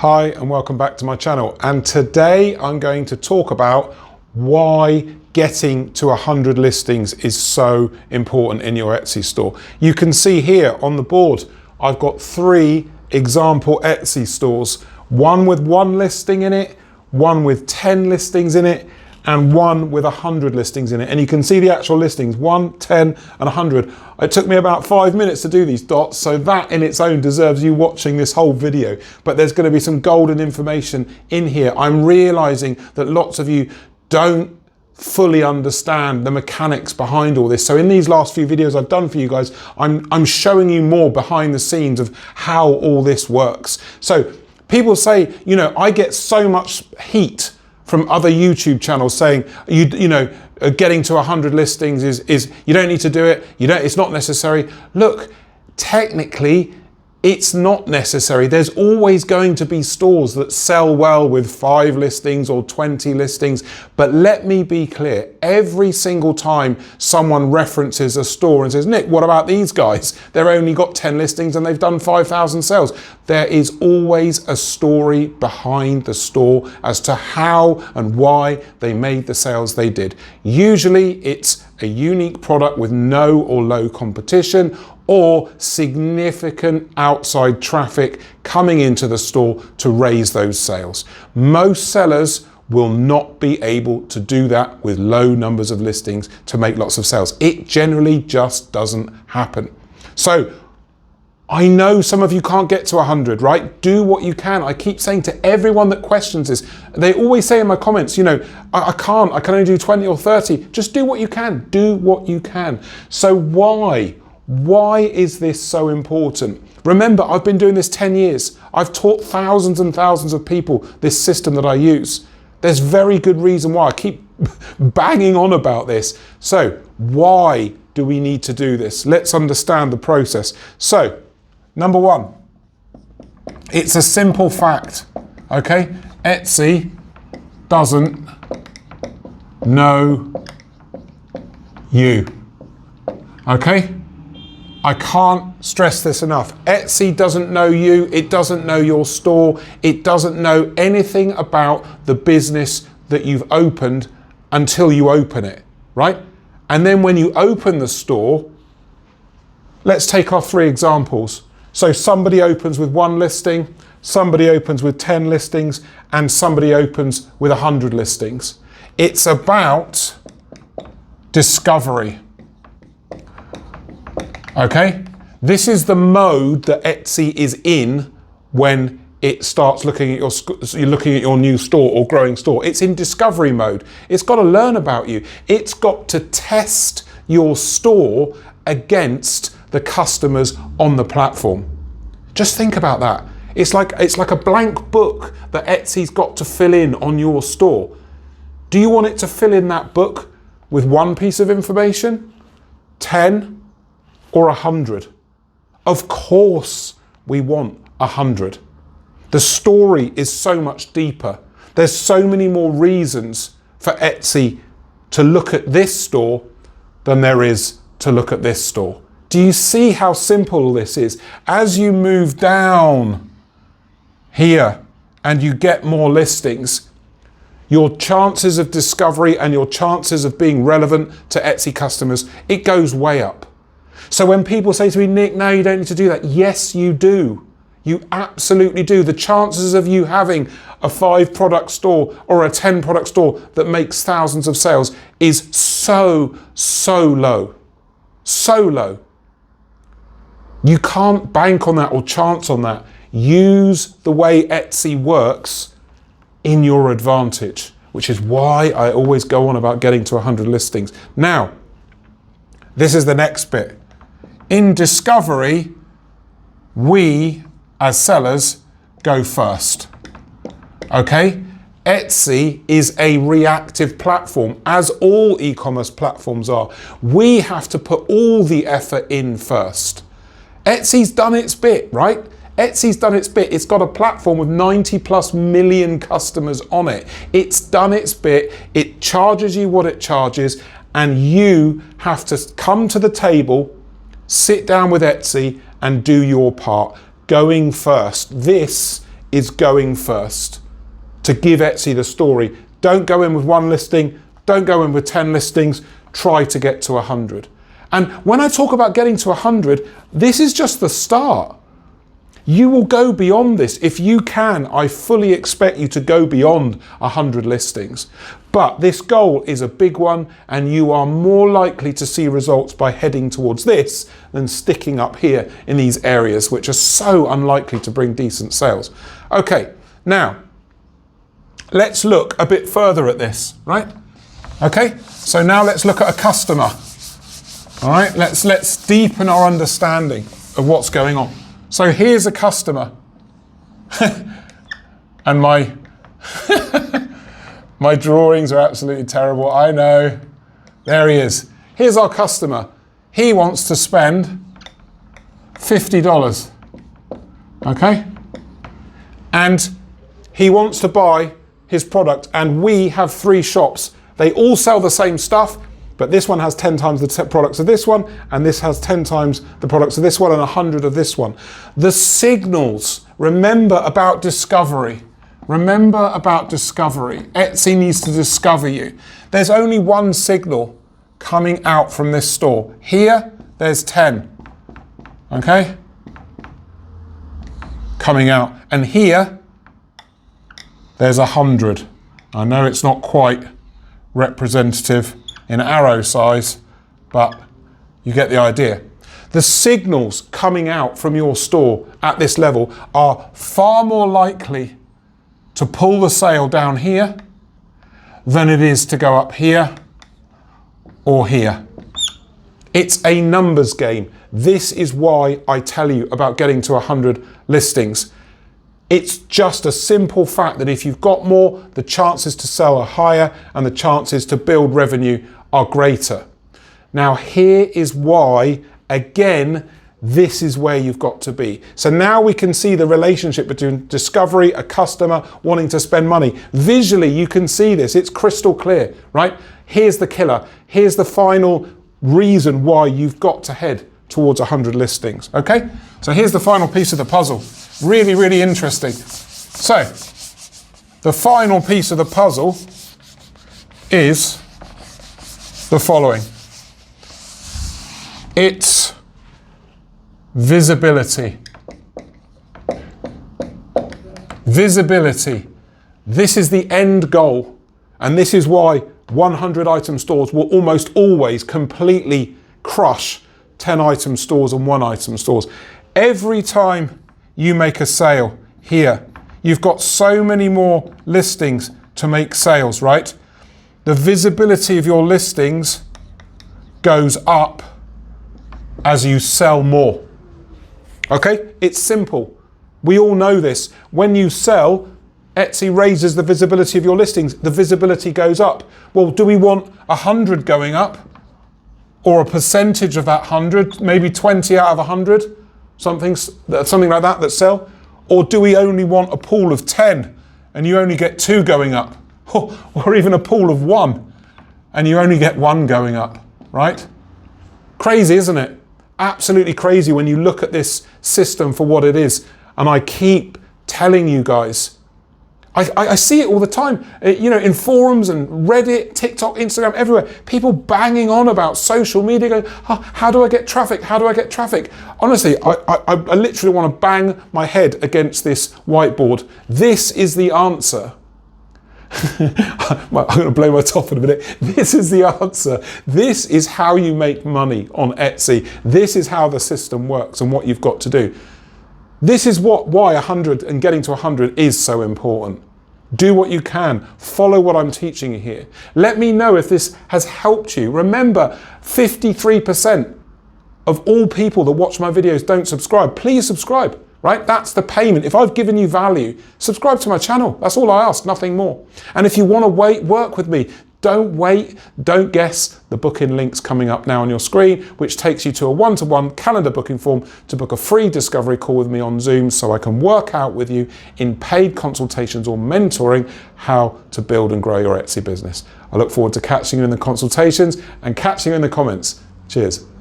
Hi and welcome back to my channel, and today I'm going to talk about why getting to 100 listings is so important in your Etsy store. You can see here on the board I've got 3 example Etsy stores, one with 1 listing in it, one with 10 listings in it, and one with 100 listings in it. And you can see the actual listings, 1, 10, and 100. It took me about 5 minutes to do these dots, so that in its own deserves you watching this whole video. But there's gonna be some golden information in here. I'm realizing that lots of you don't fully understand the mechanics behind all this. So in these last few videos I've done for you guys, I'm showing you more behind the scenes of how all this works. So people say, you know, I get so much heat from other YouTube channels saying, you know, getting to 100 listings is you don't need to do it. It's not necessary. Look, technically, it's not necessary. There's always going to be stores that sell well with 5 listings or 20 listings. But let me be clear, every single time someone references a store and says, Nick, what about these guys? They've only got 10 listings and they've done 5,000 sales. There is always a story behind the store as to how and why they made the sales they did. Usually it's a unique product with no or low competition, or significant outside traffic coming into the store to raise those sales. Most sellers will not be able to do that with low numbers of listings to make lots of sales. It generally just doesn't happen. So I know some of you can't get to 100, right? Do what you can. I keep saying to everyone that questions this, they always say in my comments, you know, I can only do 20 or 30. Just do what you can. Do what you can. So why is this so important? Remember, I've been doing this 10 years. I've taught thousands and thousands of people this system that I use. There's very good reason why I keep banging on about this. So why do we need to do this? Let's understand the process. So, number 1, it's a simple fact, okay? Etsy doesn't know you, okay? I can't stress this enough. Etsy doesn't know you, it doesn't know your store, it doesn't know anything about the business that you've opened until you open it, right? And then when you open the store, let's take our 3 examples. So somebody opens with 1 listing, somebody opens with 10 listings, and somebody opens with 100 listings. It's about discovery. Okay, this is the mode that Etsy is in when it starts looking at your new store or growing store. It's in discovery mode. It's got to learn about you. It's got to test your store against the customers on the platform. Just think about that. It's like a blank book that Etsy's got to fill in on your store. Do you want it to fill in that book with 1 piece of information, 10, or 100? Of course we want 100. The story is so much deeper. There's so many more reasons for Etsy to look at this store than there is to look at this store. Do you see how simple this is? As you move down here and you get more listings, your chances of discovery and your chances of being relevant to Etsy customers, it goes way up. So when people say to me, Nick, no, you don't need to do that. Yes, you do. You absolutely do. The chances of you having a 5-product store or a 10-product store that makes thousands of sales is so low. So low. You can't bank on that or chance on that. Use the way Etsy works in your advantage, which is why I always go on about getting to 100 listings. Now, this is the next bit. In discovery, we as sellers go first, okay? Etsy is a reactive platform, as all e-commerce platforms are. We have to put all the effort in first. Etsy's done its bit, right? Etsy's done its bit. It's got a platform with 90+ million customers on it. It's done its bit. It charges you what it charges, and you have to come to the table, sit down with Etsy and do your part, going first. This is going first to give Etsy the story. Don't go in with 1 listing, don't go in with 10 listings, try to get to 100. And when I talk about getting to 100, this is just the start. You will go beyond this. If you can, I fully expect you to go beyond 100 listings. But this goal is a big one, and you are more likely to see results by heading towards this than sticking up here in these areas, which are so unlikely to bring decent sales. Okay, now, let's look a bit further at this, right? Okay, so now let's look at a customer. All right, let's deepen our understanding of what's going on. So here's a customer, and my my drawings are absolutely terrible, I know. There he is. Here's our customer. He wants to spend $50, okay? And he wants to buy his product, and we have 3 shops. They all sell the same stuff, but this one has 10 times the products of this one, and this has 10 times the products of this one, and 100 of this one. The signals, remember about discovery. Remember about discovery. Etsy needs to discover you. There's only one signal coming out from this store. Here, there's 10, okay? Coming out. And here, there's 100. I know it's not quite representative in arrow size, but you get the idea. The signals coming out from your store at this level are far more likely to pull the sale down here than it is to go up here or here. It's a numbers game. This is why I tell you about getting to 100 listings. It's just a simple fact that if you've got more, the chances to sell are higher and the chances to build revenue are greater. Now here is why, again, this is where you've got to be. So now we can see the relationship between discovery, a customer wanting to spend money. Visually, you can see this. It's crystal clear, right? Here's the killer. Here's the final reason why you've got to head towards 100 listings, okay? So here's the final piece of the puzzle. Really, really interesting. So, the final piece of the puzzle is the following. It's visibility. Visibility. This is the end goal, and this is why 100 item stores will almost always completely crush 10 item stores and 1 item stores. Every time you make a sale here, you've got so many more listings to make sales, right? The visibility of your listings goes up as you sell more. Okay, it's simple. We all know this. When you sell, Etsy raises the visibility of your listings. The visibility goes up. Well, do we want 100 going up? Or a percentage of that 100, maybe 20 out of 100? Something like that sell? Or do we only want a pool of 10 and you only get 2 going up? Or even a pool of 1 and you only get 1 going up, right? Crazy, isn't it? Absolutely crazy when you look at this system for what it is. And I keep telling you guys, I see it all the time, you know, in forums and Reddit, TikTok, Instagram, everywhere. People banging on about social media, going, oh, how do I get traffic? How do I get traffic? Honestly, I literally want to bang my head against this whiteboard. This is the answer. I'm going to blow my top in a minute. This is the answer. This is how you make money on Etsy. This is how the system works and what you've got to do. This is why 100 and getting to 100 is so important. Do what you can. Follow what I'm teaching you here. Let me know if this has helped you. Remember, 53% of all people that watch my videos don't subscribe. Please subscribe, right? That's the payment. If I've given you value, subscribe to my channel. That's all I ask, nothing more. And if you want to work with me, don't wait, don't guess. The booking link's coming up now on your screen, which takes you to a one-to-one calendar booking form to book a free discovery call with me on Zoom so I can work out with you in paid consultations or mentoring how to build and grow your Etsy business. I look forward to catching you in the consultations and catching you in the comments. Cheers.